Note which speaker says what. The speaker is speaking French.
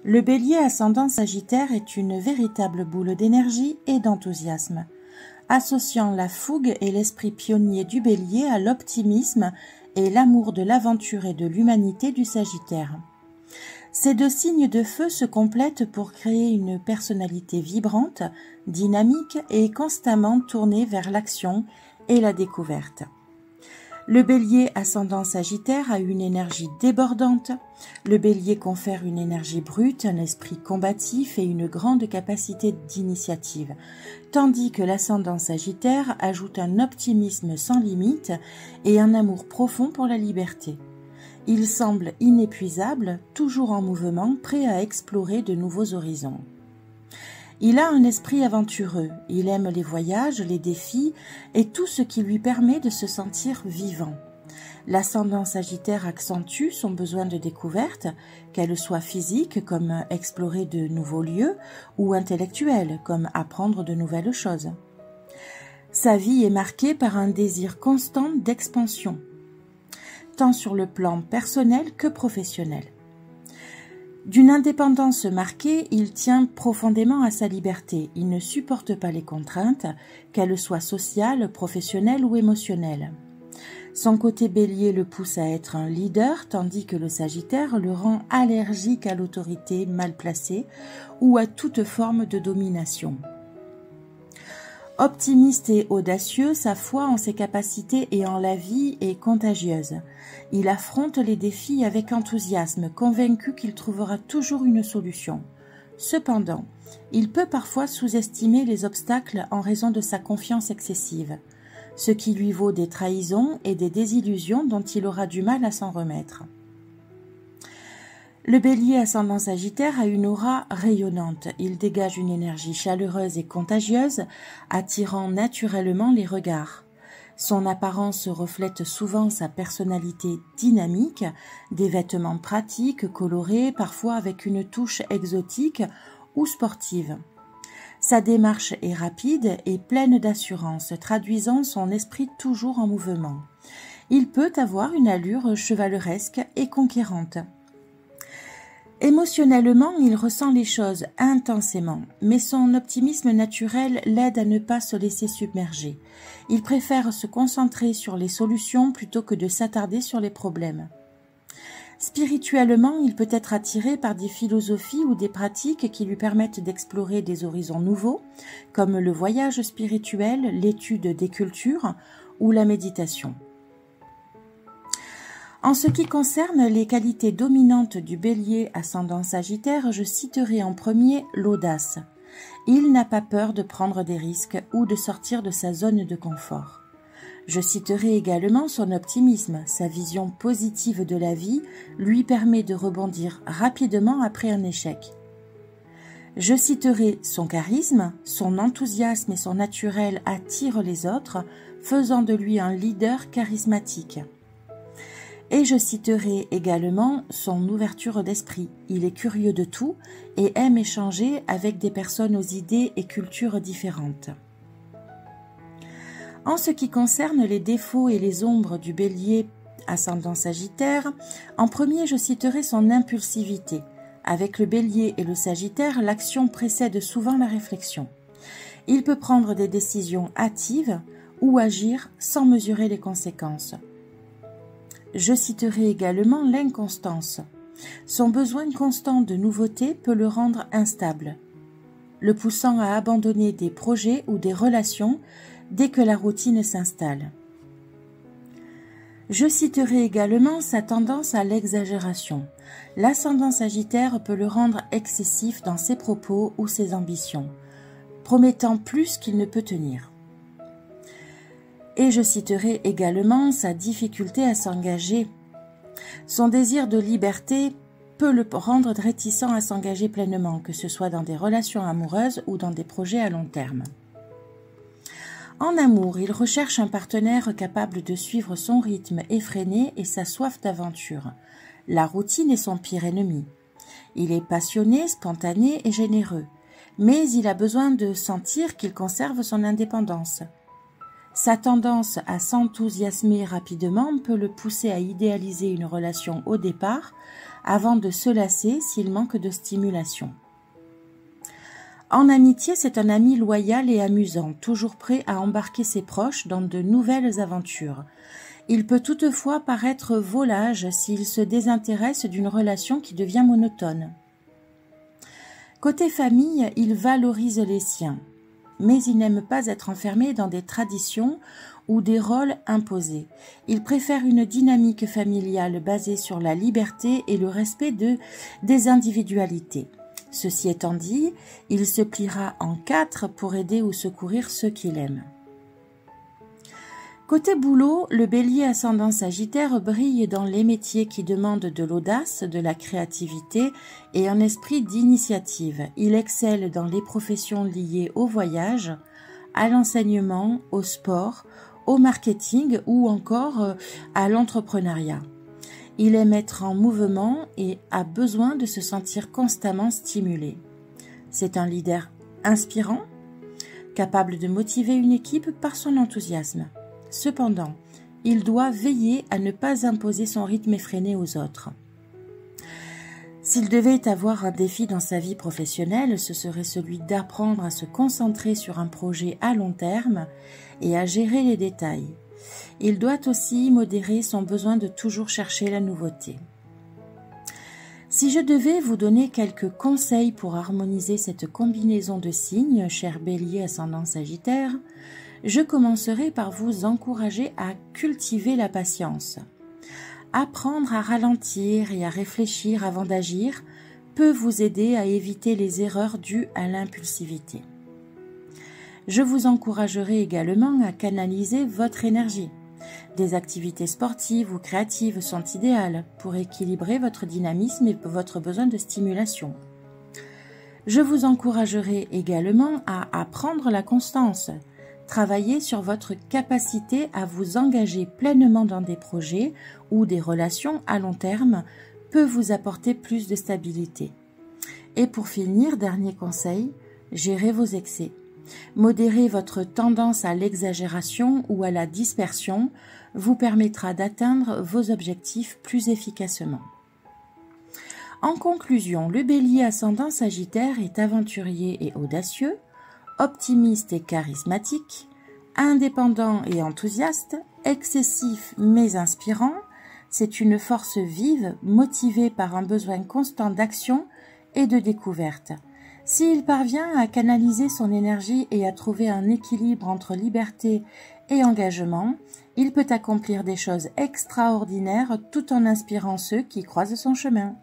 Speaker 1: Le bélier ascendant Sagittaire est une véritable boule d'énergie et d'enthousiasme, associant la fougue et l'esprit pionnier du bélier à l'optimisme et l'amour de l'aventure et de l'humanité du Sagittaire. Ces deux signes de feu se complètent pour créer une personnalité vibrante, dynamique et constamment tournée vers l'action et la découverte. Le bélier ascendant Sagittaire a une énergie débordante. Le bélier confère une énergie brute, un esprit combatif et une grande capacité d'initiative, tandis que l'ascendant Sagittaire ajoute un optimisme sans limite et un amour profond pour la liberté. Il semble inépuisable, toujours en mouvement, prêt à explorer de nouveaux horizons. Il a un esprit aventureux, il aime les voyages, les défis et tout ce qui lui permet de se sentir vivant. L'ascendant Sagittaire accentue son besoin de découverte, qu'elle soit physique comme explorer de nouveaux lieux ou intellectuelle comme apprendre de nouvelles choses. Sa vie est marquée par un désir constant d'expansion, tant sur le plan personnel que professionnel. D'une indépendance marquée, il tient profondément à sa liberté. Il ne supporte pas les contraintes, qu'elles soient sociales, professionnelles ou émotionnelles. Son côté bélier le pousse à être un leader, tandis que le Sagittaire le rend allergique à l'autorité mal placée ou à toute forme de domination. Optimiste et audacieux, sa foi en ses capacités et en la vie est contagieuse. Il affronte les défis avec enthousiasme, convaincu qu'il trouvera toujours une solution. Cependant, il peut parfois sous-estimer les obstacles en raison de sa confiance excessive, ce qui lui vaut des trahisons et des désillusions dont il aura du mal à s'en remettre. Le bélier ascendant Sagittaire a une aura rayonnante. Il dégage une énergie chaleureuse et contagieuse, attirant naturellement les regards. Son apparence reflète souvent sa personnalité dynamique, des vêtements pratiques, colorés, parfois avec une touche exotique ou sportive. Sa démarche est rapide et pleine d'assurance, traduisant son esprit toujours en mouvement. Il peut avoir une allure chevaleresque et conquérante. Émotionnellement, il ressent les choses intensément, mais son optimisme naturel l'aide à ne pas se laisser submerger. Il préfère se concentrer sur les solutions plutôt que de s'attarder sur les problèmes. Spirituellement, il peut être attiré par des philosophies ou des pratiques qui lui permettent d'explorer des horizons nouveaux, comme le voyage spirituel, l'étude des cultures ou la méditation. En ce qui concerne les qualités dominantes du bélier ascendant Sagittaire, je citerai en premier l'audace. Il n'a pas peur de prendre des risques ou de sortir de sa zone de confort. Je citerai également son optimisme. Sa vision positive de la vie lui permet de rebondir rapidement après un échec. Je citerai son charisme, son enthousiasme et son naturel attirent les autres, faisant de lui un leader charismatique. Et je citerai également son ouverture d'esprit. Il est curieux de tout et aime échanger avec des personnes aux idées et cultures différentes. En ce qui concerne les défauts et les ombres du bélier ascendant Sagittaire, en premier je citerai son impulsivité. Avec le bélier et le Sagittaire, l'action précède souvent la réflexion. Il peut prendre des décisions hâtives ou agir sans mesurer les conséquences. Je citerai également l'inconstance. Son besoin constant de nouveauté peut le rendre instable, le poussant à abandonner des projets ou des relations dès que la routine s'installe. Je citerai également sa tendance à l'exagération. L'ascendant Sagittaire peut le rendre excessif dans ses propos ou ses ambitions, promettant plus qu'il ne peut tenir. Et je citerai également sa difficulté à s'engager. Son désir de liberté peut le rendre réticent à s'engager pleinement, que ce soit dans des relations amoureuses ou dans des projets à long terme. En amour, il recherche un partenaire capable de suivre son rythme effréné et sa soif d'aventure. La routine est son pire ennemi. Il est passionné, spontané et généreux, mais il a besoin de sentir qu'il conserve son indépendance. Sa tendance à s'enthousiasmer rapidement peut le pousser à idéaliser une relation au départ, avant de se lasser s'il manque de stimulation. En amitié, c'est un ami loyal et amusant, toujours prêt à embarquer ses proches dans de nouvelles aventures. Il peut toutefois paraître volage s'il se désintéresse d'une relation qui devient monotone. Côté famille, il valorise les siens, mais il n'aime pas être enfermé dans des traditions ou des rôles imposés. Il préfère une dynamique familiale basée sur la liberté et le respect des individualités. Ceci étant dit, il se pliera en 4 pour aider ou secourir ceux qu'il aime. Côté boulot, le bélier ascendant sagittaire brille dans les métiers qui demandent de l'audace, de la créativité et un esprit d'initiative. Il excelle dans les professions liées au voyage, à l'enseignement, au sport, au marketing ou encore à l'entrepreneuriat. Il aime être en mouvement et a besoin de se sentir constamment stimulé. C'est un leader inspirant, capable de motiver une équipe par son enthousiasme. Cependant, il doit veiller à ne pas imposer son rythme effréné aux autres. S'il devait avoir un défi dans sa vie professionnelle, ce serait celui d'apprendre à se concentrer sur un projet à long terme et à gérer les détails. Il doit aussi modérer son besoin de toujours chercher la nouveauté. Si je devais vous donner quelques conseils pour harmoniser cette combinaison de signes, cher bélier ascendant sagittaire, je commencerai par vous encourager à cultiver la patience. Apprendre à ralentir et à réfléchir avant d'agir peut vous aider à éviter les erreurs dues à l'impulsivité. Je vous encouragerai également à canaliser votre énergie. Des activités sportives ou créatives sont idéales pour équilibrer votre dynamisme et votre besoin de stimulation. Je vous encouragerai également à apprendre la constance. Travailler sur votre capacité à vous engager pleinement dans des projets ou des relations à long terme peut vous apporter plus de stabilité. Et pour finir, dernier conseil, gérez vos excès. Modérer votre tendance à l'exagération ou à la dispersion vous permettra d'atteindre vos objectifs plus efficacement. En conclusion, le bélier ascendant sagittaire est aventurier et audacieux, optimiste et charismatique, indépendant et enthousiaste, excessif mais inspirant. C'est une force vive, motivée par un besoin constant d'action et de découverte. S'il parvient à canaliser son énergie et à trouver un équilibre entre liberté et engagement, il peut accomplir des choses extraordinaires tout en inspirant ceux qui croisent son chemin.